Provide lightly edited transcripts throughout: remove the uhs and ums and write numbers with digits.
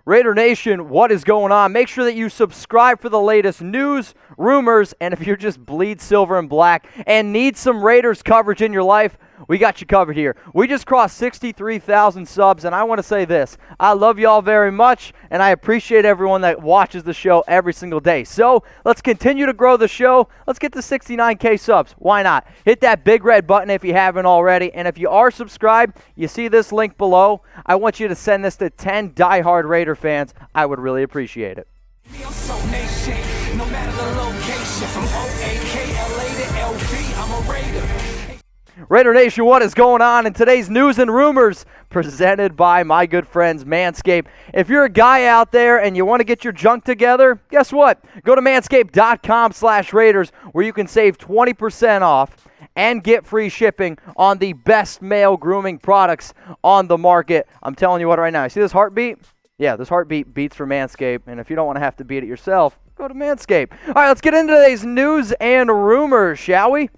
Raider Nation, what is going on? Make sure that you subscribe for the latest news, rumors, and if you're just bleed silver and black and need some Raiders coverage in your life, we got you covered here. We just crossed 63,000 subs, and I want to say this. I love y'all very much, and I appreciate everyone that watches the show every single day. So let's continue to grow the show. Let's get to 69K subs. Why not? Hit that big red button if you haven't already, and if you are subscribed, you see this link below. I want you to send this to 10 diehard Raider fans. I would really appreciate it. No matter the location, from OAKLA to LV, I'm a Raider. Raider Nation, what is going on? In today's news and rumors, presented by my good friends Manscaped. If you're a guy out there and you want to get your junk together, guess what? Go to manscaped.com/Raiders where you can save 20% off and get free shipping on the best male grooming products on the market. I'm telling you what right now. You see this heartbeat? Yeah, this heartbeat beats for Manscaped, and if you don't want to have to beat it yourself, go to Manscaped. All right, let's get into today's news and rumors, shall we?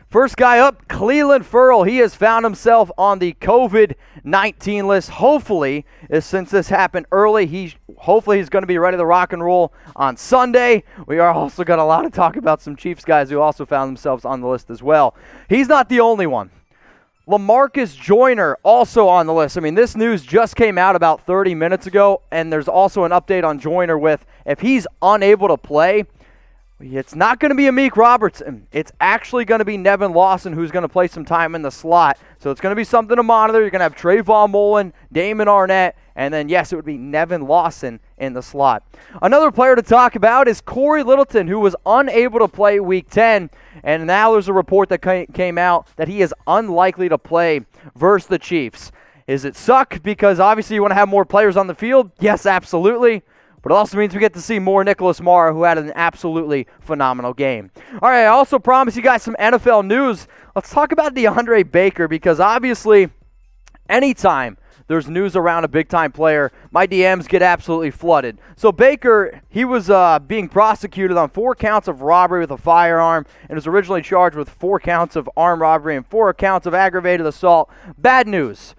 First guy up, Clelin Ferrell. He has found himself on the COVID-19 list. Hopefully, since this happened early, hopefully he's going to be ready to rock and roll on Sunday. We are also got a lot of talk about some Chiefs guys who also found themselves on the list as well. He's not the only one. Lamarcus Joyner also on the list. I mean, this news just came out about 30 minutes ago, and there's also an update on Joyner with if he's unable to play, it's not going to be Amik Robertson. It's actually going to be Nevin Lawson who's going to play some time in the slot. So it's going to be something to monitor. You're going to have Trayvon Mullen, Damon Arnett, and then, yes, it would be Nevin Lawson in the slot. Another player to talk about is Corey Littleton, who was unable to play Week 10. And now there's a report that came out that he is unlikely to play versus the Chiefs. Does it suck because obviously you want to have more players on the field? Yes, absolutely. But it also means we get to see more Nicholas Morrow, who had an absolutely phenomenal game. All right, I also promised you guys some NFL news. Let's talk about DeAndre Baker because obviously anytime there's news around a big-time player, my DMs get absolutely flooded. So Baker, he was being prosecuted on 4 counts of robbery with a firearm and was originally charged with 4 counts of armed robbery and 4 counts of aggravated assault. Bad news.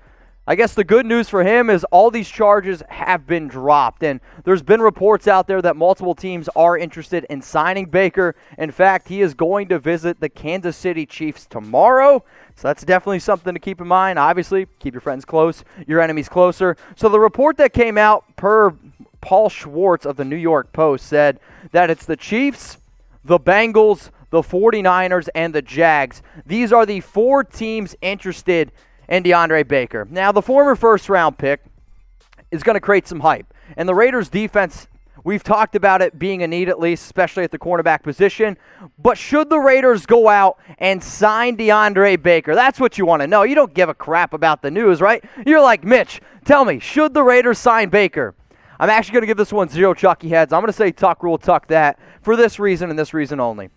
I guess the good news for him is all these charges have been dropped, and there's been reports out there that multiple teams are interested in signing Baker. In fact, he is going to visit the Kansas City Chiefs tomorrow, so that's definitely something to keep in mind. Obviously, keep your friends close, your enemies closer. So the report that came out per Paul Schwartz of the New York Post said that it's the Chiefs, the Bengals, the 49ers, and the Jags. These are the 4 teams interested and DeAndre Baker. Now, the former first-round pick is going to create some hype. And the Raiders' defense, we've talked about it being a need at least, especially at the cornerback position. But should the Raiders go out and sign DeAndre Baker? That's what you want to know. You don't give a crap about the news, right? You're like, Mitch, tell me, should the Raiders sign Baker? I'm actually going to give this one 0 Chucky heads. I'm going to say tuck rule, tuck that, for this reason and this reason only.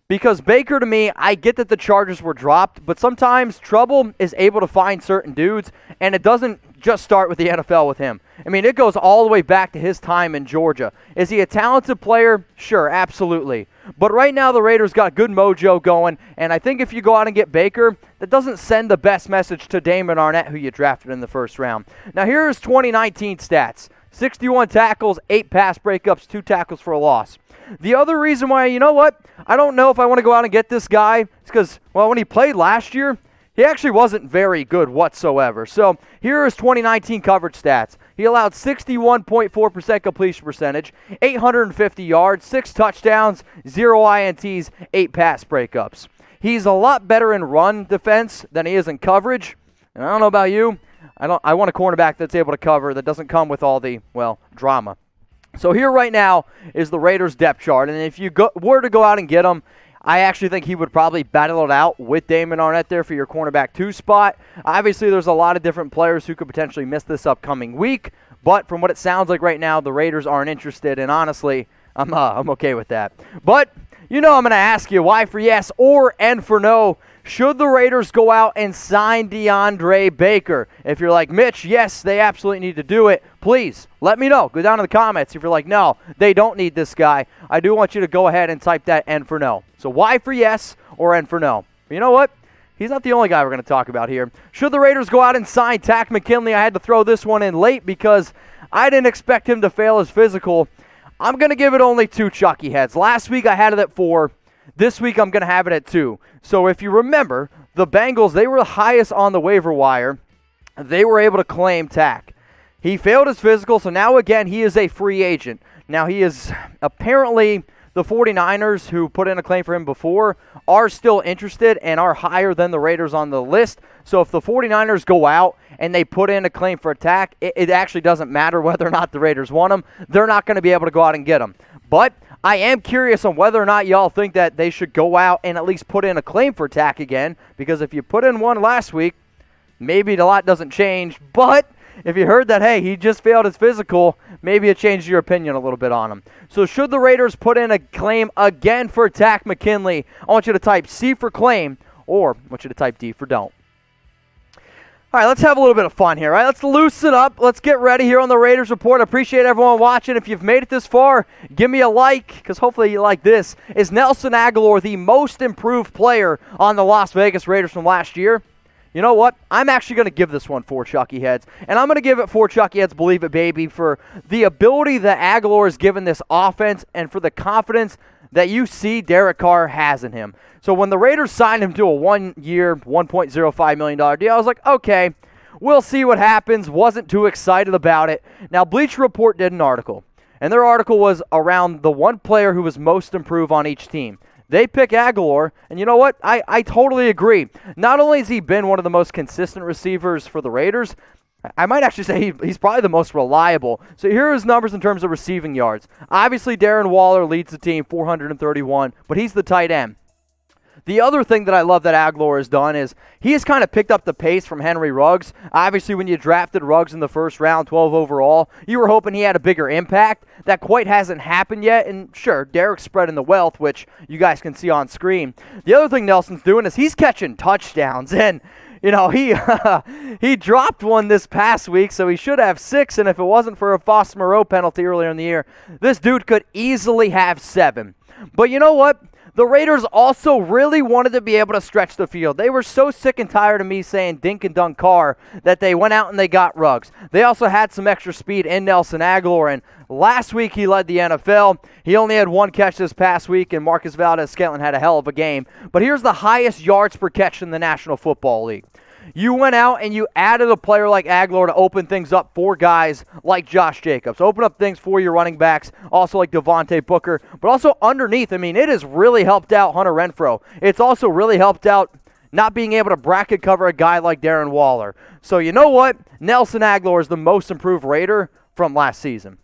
Because Baker, to me, I get that the charges were dropped, but sometimes trouble is able to find certain dudes, and it doesn't just start with the NFL with him. I mean, it goes all the way back to his time in Georgia. Is he a talented player? Sure, absolutely. But right now, the Raiders got good mojo going, and I think if you go out and get Baker, that doesn't send the best message to Damon Arnett, who you drafted in the first round. Now, here's 2019 stats. 61 tackles, 8 pass breakups, 2 tackles for a loss. The other reason why, you know what, I don't know if I want to go out and get this guy is because, well, when he played last year, he actually wasn't very good whatsoever. So here are his 2019 coverage stats. He allowed 61.4% completion percentage, 850 yards, 6 touchdowns, 0 INTs, 8 pass breakups. He's a lot better in run defense than he is in coverage. And I don't know about you. I want a cornerback that's able to cover that doesn't come with all the, well, drama. So here right now is the Raiders' depth chart, and if you were to go out and get him, I actually think he would probably battle it out with Damon Arnett there for your cornerback 2 spot. Obviously, there's a lot of different players who could potentially miss this upcoming week, but from what it sounds like right now, the Raiders aren't interested, and honestly, I'm okay with that. But you know I'm going to ask you why for yes or and for no. Should the Raiders go out and sign DeAndre Baker? If you're like, Mitch, yes, they absolutely need to do it, please let me know. Go down in the comments. If you're like, no, they don't need this guy, I do want you to go ahead and type that N for no. So why for yes or N for no? But you know what? he's not the only guy we're going to talk about here. Should the Raiders go out and sign Takk McKinley? I had to throw this one in late because I didn't expect him to fail his physical. I'm going to give it only 2 Chucky heads. Last week I had it at 4. This week I'm going to have it at 2. So if you remember, the Bengals, they were the highest on the waiver wire. They were able to claim Takk. He failed his physical, so now again he is a free agent. Now he is apparently, the 49ers who put in a claim for him before are still interested and are higher than the Raiders on the list. So if the 49ers go out and they put in a claim for Takk, it actually doesn't matter whether or not the Raiders want him. They're not going to be able to go out and get him. But I am curious on whether or not y'all think that they should go out and at least put in a claim for Takk again, because if you put in one last week, maybe a lot doesn't change. But if you heard that, hey, he just failed his physical, maybe it changed your opinion a little bit on him. So should the Raiders put in a claim again for Takk McKinley? I want you to type C for claim, or I want you to type D for don't. All right, let's have a little bit of fun here, all right? Let's loosen up. Let's get ready here on the Raiders Report. I appreciate everyone watching. If you've made it this far, give me a like, because hopefully you like this. Is Nelson Agholor the most improved player on the Las Vegas Raiders from last year? You know what? I'm actually going to give this one 4 Chucky heads. And I'm going to give it 4 Chucky heads, believe it, baby, for the ability that Agholor has given this offense and for the confidence that you see Derek Carr has in him. So when the Raiders signed him to a 1-year, $1.05 million deal, I was like, okay, we'll see what happens. Wasn't too excited about it. Now, Bleacher Report did an article, and their article was around the one player who was most improved on each team. They pick Agholor, and you know what? I totally agree. Not only has he been one of the most consistent receivers for the Raiders, I might actually say he's probably the most reliable. So here are his numbers in terms of receiving yards. Obviously, Darren Waller leads the team, 431, but he's the tight end. The other thing that I love that Agholor has done is he has kind of picked up the pace from Henry Ruggs. Obviously, when you drafted Ruggs in the first round, 12 overall, you were hoping he had a bigger impact. That quite hasn't happened yet, and sure, Derek's spreading the wealth, which you guys can see on screen. The other thing Nelson's doing is he's catching touchdowns, and you know, he dropped one this past week, so he should have 6, and if it wasn't for a Foster Moreau penalty earlier in the year, this dude could easily have 7. But you know what? The Raiders also really wanted to be able to stretch the field. They were so sick and tired of me saying dink and dunk Carr that they went out and they got Ruggs. They also had some extra speed in Nelson Agholor, and last week he led the NFL. He only had 1 catch this past week, and Marcus Valdez-Scantling had a hell of a game. But here's the highest yards per catch in the National Football League. You went out and you added a player like Agholor to open things up for guys like Josh Jacobs. Open up things for your running backs, also like Devontae Booker. But also underneath, I mean, it has really helped out Hunter Renfrow. It's also really helped out not being able to bracket cover a guy like Darren Waller. So you know what? Nelson Agholor is the most improved Raider from last season.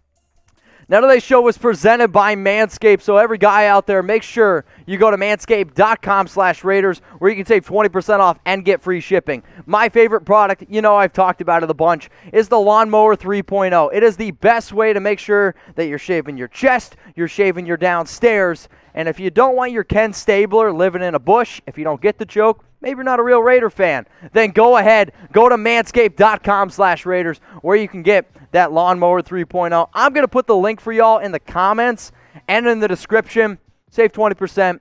Now today's show was presented by Manscaped, so every guy out there, make sure you go to manscaped.com/Raiders where you can save 20% off and get free shipping. My favorite product, you know I've talked about it a bunch, is the Lawnmower 3.0. It is the best way to make sure that you're shaving your chest, you're shaving your downstairs, and if you don't want your Ken Stabler living in a bush, if you don't get the joke, maybe you're not a real Raider fan, then go ahead, go to manscaped.com/Raiders where you can get that Lawnmower 3.0. I'm going to put the link for y'all in the comments and in the description. Save 20%,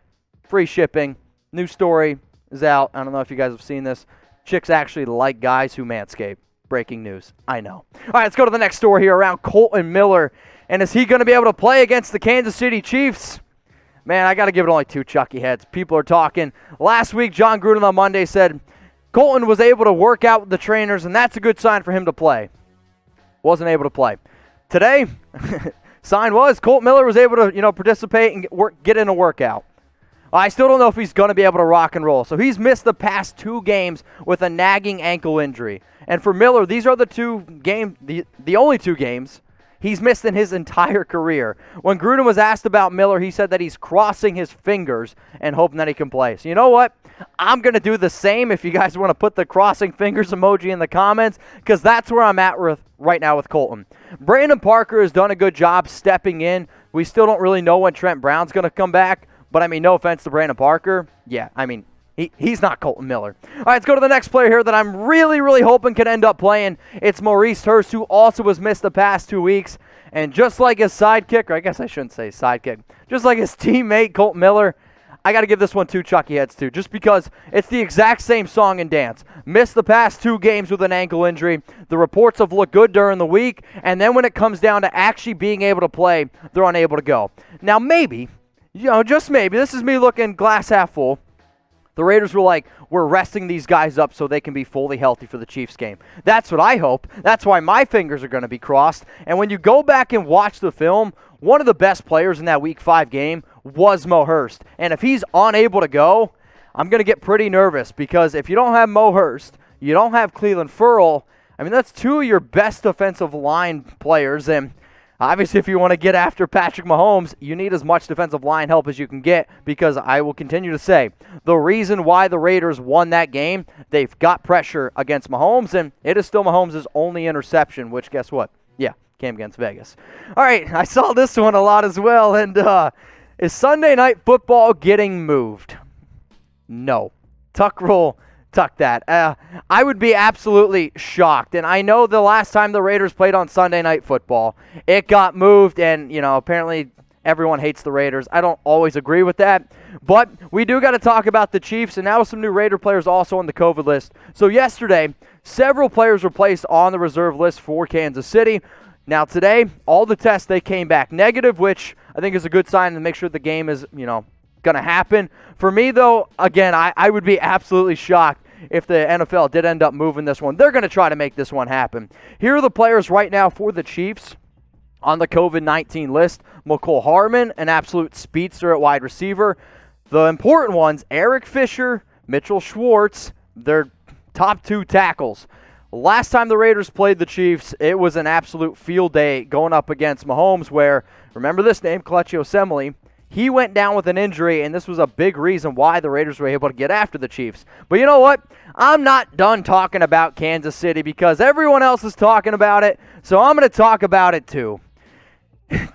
free shipping. New story is out. I don't know if you guys have seen this. Chicks actually like guys who manscape. Breaking news. I know. All right, let's go to the next story here around Kolton Miller. And is he going to be able to play against the Kansas City Chiefs? Man, I got to give it only 2 Chucky heads. People are talking. Last week, Jon Gruden on Monday said Kolton was able to work out with the trainers, and that's a good sign for him to play. Wasn't able to play. Today, sign was Kolton Miller was able to, participate and get in a workout. I still don't know if he's going to be able to rock and roll. So he's missed the past 2 games with a nagging ankle injury. And for Miller, these are the only 2 games he's missed in his entire career. When Gruden was asked about Miller, he said that he's crossing his fingers and hoping that he can play. So you know what? I'm going to do the same if you guys want to put the crossing fingers emoji in the comments, because that's where I'm at right now with Kolton. Brandon Parker has done a good job stepping in. We still don't really know when Trent Brown's going to come back, but I mean, no offense to Brandon Parker. Yeah, I mean, he's not Kolton Miller. All right, let's go to the next player here that I'm really, really hoping can end up playing. It's Maurice Hurst, who also was missed the past 2 weeks. And just like his sidekick, or I guess I shouldn't say sidekick, just like his teammate, Kolton Miller, I got to give this one to Chucky Heads too, just because it's the exact same song and dance. Missed the past 2 games with an ankle injury. The reports have looked good during the week, and then when it comes down to actually being able to play, they're unable to go. Now maybe, just maybe, this is me looking glass half full. The Raiders were like, we're resting these guys up so they can be fully healthy for the Chiefs game. That's what I hope. That's why my fingers are going to be crossed. And when you go back and watch the film, one of the best players in that Week 5 game was Mo Hurst. And if he's unable to go, I'm going to get pretty nervous because if you don't have Mo Hurst, you don't have Clelin Ferrell. I mean, that's 2 of your best defensive line players. And obviously, if you want to get after Patrick Mahomes, you need as much defensive line help as you can get because I will continue to say the reason why the Raiders won that game, they've got pressure against Mahomes, and it is still Mahomes' only interception, which guess what? Yeah, came against Vegas. All right, I saw this one a lot as well, and is Sunday Night Football getting moved? No. Tuck rule. Tuck that. I would be absolutely shocked. And I know the last time the Raiders played on Sunday Night Football, it got moved, and, apparently everyone hates the Raiders. I don't always agree with that. But we do got to talk about the Chiefs, and now with some new Raider players also on the COVID list. So yesterday, several players were placed on the reserve list for Kansas City. Now today, all the tests, they came back negative, which I think is a good sign to make sure the game is, going to happen. For me, though, again, I would be absolutely shocked if the NFL did end up moving this one. They're going to try to make this one happen. Here are the players right now for the Chiefs on the COVID-19 list. Mecole Hardman, an absolute speedster at wide receiver. The important ones, Eric Fisher, Mitchell Schwartz, their top 2 tackles. Last time the Raiders played the Chiefs, it was an absolute field day going up against Mahomes where, remember this name, Kelechi Osemele, he went down with an injury, and this was a big reason why the Raiders were able to get after the Chiefs. But you know what? I'm not done talking about Kansas City because everyone else is talking about it, so I'm going to talk about it too.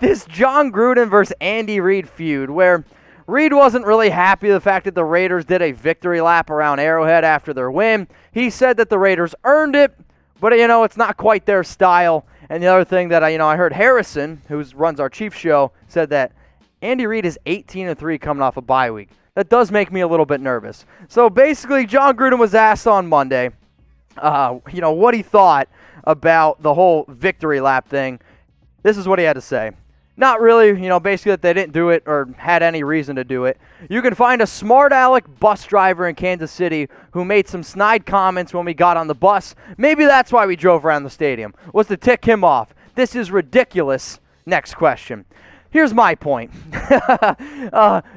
This Jon Gruden versus Andy Reid feud where Reid wasn't really happy with the fact that the Raiders did a victory lap around Arrowhead after their win. He said that the Raiders earned it, but, it's not quite their style. And the other thing that I heard Harrison, who runs our Chiefs show, said that Andy Reid is 18-3 coming off a bye week. That does make me a little bit nervous. So basically, Jon Gruden was asked on Monday, what he thought about the whole victory lap thing. This is what he had to say. Not really, basically that they didn't do it or had any reason to do it. You can find a smart aleck bus driver in Kansas City who made some snide comments when we got on the bus. Maybe that's why we drove around the stadium, was to tick him off. This is ridiculous. Next question. Here's my point.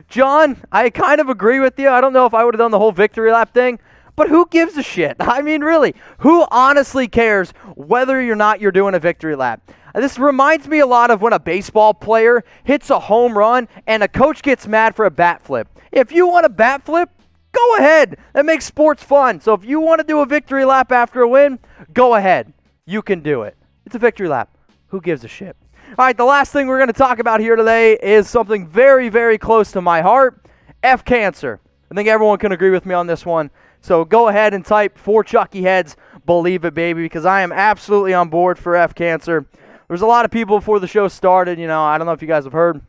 John, I kind of agree with you. I don't know if I would have done the whole victory lap thing, but who gives a shit? I mean, really, who honestly cares whether or not you're doing a victory lap? This reminds me a lot of when a baseball player hits a home run and a coach gets mad for a bat flip. If you want a bat flip, go ahead. That makes sports fun. So if you want to do a victory lap after a win, go ahead. You can do it. It's a victory lap. Who gives a shit? All right, the last thing we're going to talk about here today is something very, very close to my heart, F cancer. I think everyone can agree with me on this one. So go ahead and type for Chucky Heads, believe it, baby, because I am absolutely on board for F cancer. There's a lot of people before the show started, I don't know if you guys have heard,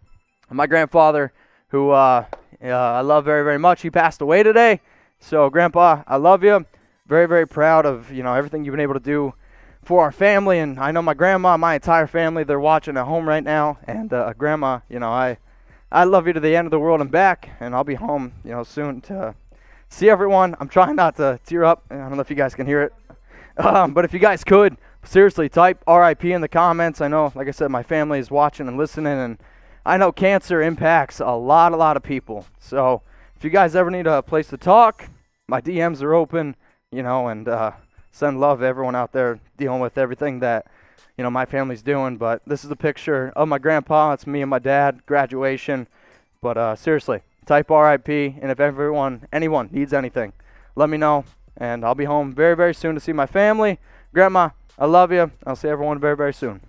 my grandfather, who I love very, very much, he passed away today. So, Grandpa, I love you. Very, very proud of, everything you've been able to do for our family. And I know my grandma, my entire family, they're watching at home right now. And Grandma, I love you to the end of the world and back. And I'll be home, soon to see everyone. I'm trying not to tear up. I don't know if you guys can hear it. But if you guys could, seriously, type RIP in the comments. I know, like I said, my family is watching and listening, and I know cancer impacts a lot of people. So if you guys ever need a place to talk, my DMs are open, and send love to everyone out there dealing with everything that, my family's doing. But this is a picture of my grandpa. It's me and my dad, graduation. But seriously, type RIP, and if anyone needs anything, let me know. And I'll be home very, very soon to see my family. Grandma, I love you. I'll see everyone very, very soon.